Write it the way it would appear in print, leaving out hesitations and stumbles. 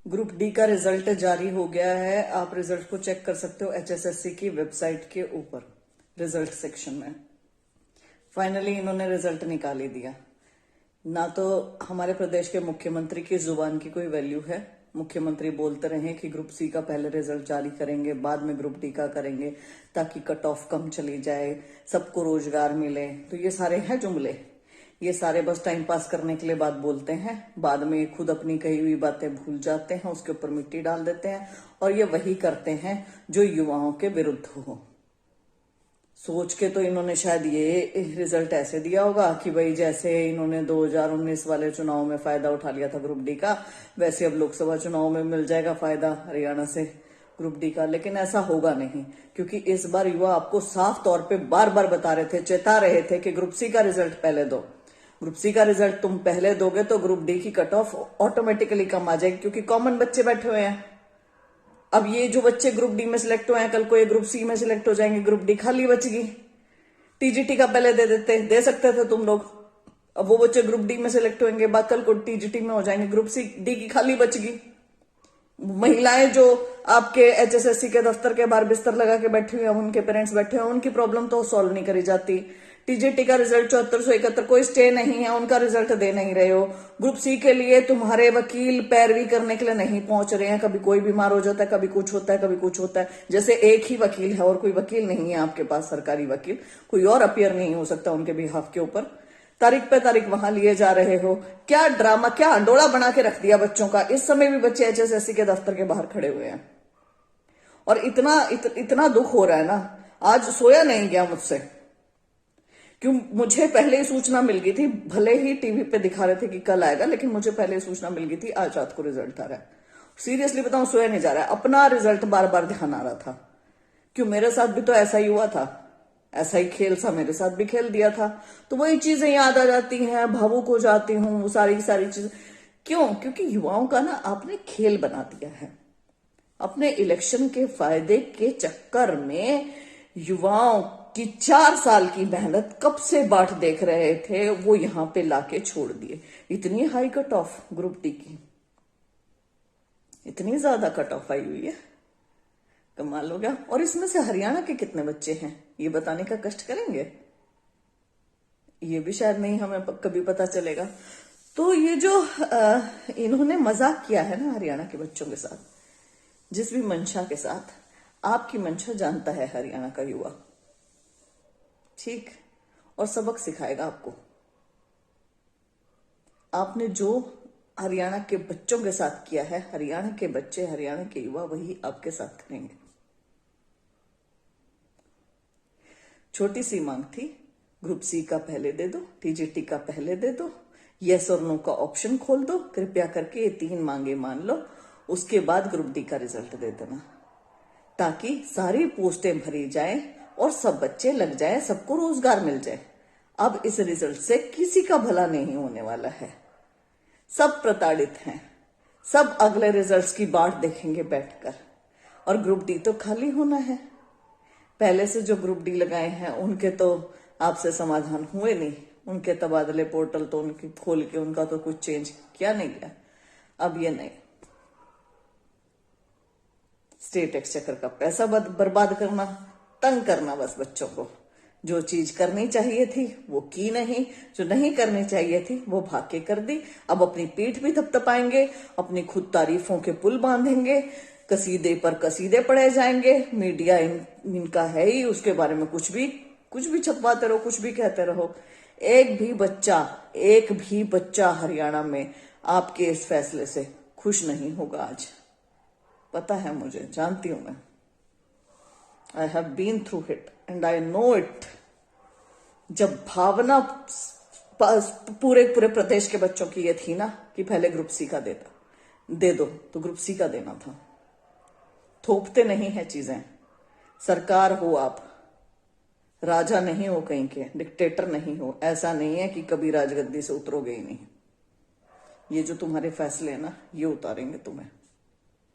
Group D का result जारी हो गया है। आप रिजल्ट को चेक कर सकते हो एचएसएससी की वेबसाइट के ऊपर रिजल्ट सेक्शन में। फाइनली इन्होंने रिजल्ट निकाल ही दिया। ना तो हमारे प्रदेश के मुख्यमंत्री की जुबान की कोई वैल्यू है। मुख्यमंत्री बोलते रहे कि ग्रुप सी का पहले रिजल्ट जारी करेंगे, बाद में ग्रुप डी का करेंगे, ताकि कट ऑफ कम चली जाए, सबको रोजगार मिले। तो ये सारे हैं जुमले, ये सारे बस टाइम पास करने के लिए बात बोलते हैं। बाद में खुद अपनी कही हुई बातें भूल जाते हैं, उसके ऊपर मिट्टी डाल देते हैं, और ये वही करते हैं जो युवाओं के विरुद्ध हो। सोच के तो इन्होंने शायद ये रिजल्ट ऐसे दिया होगा कि भाई जैसे इन्होंने 2019 वाले चुनाव में फायदा उठा लिया था ग्रुप डी का, वैसे अब लोकसभा चुनाव में मिल जाएगा फायदा हरियाणा से ग्रुप डी का। लेकिन ऐसा होगा नहीं, क्योंकि इस बार युवा आपको साफ तौर पे बार बार बता रहे थे, चेता रहे थे कि ग्रुप सी का रिजल्ट पहले दो। ग्रुप सी का रिजल्ट तुम पहले दोगे तो ग्रुप डी की कट ऑफ ऑटोमेटिकली कम आ जाएगी, क्योंकि कॉमन बच्चे बैठे हुए हैं। अब ये जो बच्चे ग्रुप डी में सिलेक्ट हुए हैं, कल को ये ग्रुप सी में सिलेक्ट हो जाएंगे, ग्रुप डी खाली बचगी। टीजीटी का पहले दे सकते थे तुम लोग। अब वो बच्चे ग्रुप डी में सिलेक्ट होंगे, बाद कल को टीजीटी में हो जाएंगे, ग्रुप सी डी की खाली बचगी। महिलाएं जो आपके एचएसएससी के दफ्तर के बाहर बिस्तर लगा के बैठी हुई हैं, उनके पेरेंट्स बैठे हुए हैं, उनकी प्रॉब्लम तो सॉल्व नहीं करी जाती। टीजीटी का रिजल्ट 7471 कोई स्टे नहीं है, उनका रिजल्ट दे नहीं रहे हो। ग्रुप सी के लिए तुम्हारे वकील पैरवी करने के लिए नहीं पहुंच रहे हैं। कभी कोई बीमार हो जाता है, कभी कुछ होता है, कभी कुछ होता है। जैसे एक ही वकील है और कोई वकील नहीं है आपके पास, सरकारी वकील कोई और अपीयर नहीं हो सकता उनके बिहाफ के ऊपर। तारीख पे तारीख वहां लिए जा रहे हो। क्या ड्रामा, क्या अंडोला बना के रख दिया बच्चों का। इस समय भी बच्चे एचएसएससी के दफ्तर के बाहर खड़े हुए हैं, और इतना दुख हो रहा है ना। आज सोया नहीं गया मुझसे, क्यों? मुझे पहले ही सूचना मिल गई थी, भले ही टीवी पे दिखा रहे थे कि कल आएगा, लेकिन मुझे पहले ही सूचना मिल गई थी आज रात को रिजल्ट आ रहा है। सीरियसली बताऊं, सोया नहीं जा रहा है। अपना रिजल्ट बार बार ध्यान आ रहा था। क्यों, मेरे साथ भी तो ऐसा ही हुआ था, ऐसा ही खेल सा मेरे साथ भी खेल दिया था। तो वही चीजें याद आ जाती हैं, भावुक हो जाती हूँ, वो सारी चीजें। क्यों? क्योंकि युवाओं का ना आपने खेल बना दिया है। अपने इलेक्शन के फायदे के चक्कर में युवाओं की 4 साल की मेहनत कब से बाट देख रहे थे, वो यहां पे लाके छोड़ दिए। इतनी high cut off group D की, इतनी ज्यादा कट ऑफ आई हुई है, कमाल हो गया। और इसमें से हरियाणा के कितने बच्चे हैं ये बताने का कष्ट करेंगे, ये भी शायद नहीं हमें कभी पता चलेगा। तो ये जो इन्होंने मजाक किया है ना हरियाणा के बच्चों के साथ, जिस भी मंशा के साथ, आपकी मंशा जानता है हरियाणा का युवा, ठीक, और सबक सिखाएगा आपको। आपने जो हरियाणा के बच्चों के साथ किया है, हरियाणा के बच्चे, हरियाणा के युवा वही आपके साथ करेंगे। छोटी सी मांग थी, ग्रुप सी का पहले दे दो, टीजीटी का पहले दे दो, यस और नो का ऑप्शन खोल दो, कृपया करके ये 3 मांगे मान लो। उसके बाद ग्रुप डी का रिजल्ट दे देना, ताकि सारी पोस्टें भरी जाए और सब बच्चे लग जाए, सबको रोजगार मिल जाए। अब इस रिजल्ट से किसी का भला नहीं होने वाला है। सब प्रताड़ित हैं, सब अगले रिजल्ट्स की बाट देखेंगे बैठकर। और ग्रुप डी तो खाली होना है। पहले से जो ग्रुप डी लगाए हैं उनके तो आपसे समाधान हुए नहीं, उनके तबादले पोर्टल तो उनकी खोल के उनका तो कुछ चेंज किया नहीं गया। अब ये नहीं, स्टेट एक्सचेकर का पैसा बर्बाद करना, तंग करना बस बच्चों को। जो चीज करनी चाहिए थी वो की नहीं, जो नहीं करनी चाहिए थी वो भाग के कर दी। अब अपनी पीठ भी थपथपाएंगे, अपनी खुद तारीफों के पुल बांधेंगे, कसीदे पर कसीदे पढ़े जाएंगे। मीडिया इनका है ही, उसके बारे में कुछ भी छपवाते रहो, कुछ भी कहते रहो। एक भी बच्चा हरियाणा में आपके इस फैसले से खुश नहीं होगा आज। पता है मुझे, जानती हूं मैं। I have been through it and I know it. जब भावना पूरे प्रदेश के बच्चों की ये थी ना कि पहले ग्रुप सी का दे दो, तो ग्रुप सी का देना था। थोपते नहीं है चीजें। सरकार हो आप, राजा नहीं हो कहीं के, डिक्टेटर नहीं हो। ऐसा नहीं है कि कभी राजगद्दी से उतरोगे ही नहीं। ये जो तुम्हारे फैसले हैं ना, ये उतारेंगे तुम्हें।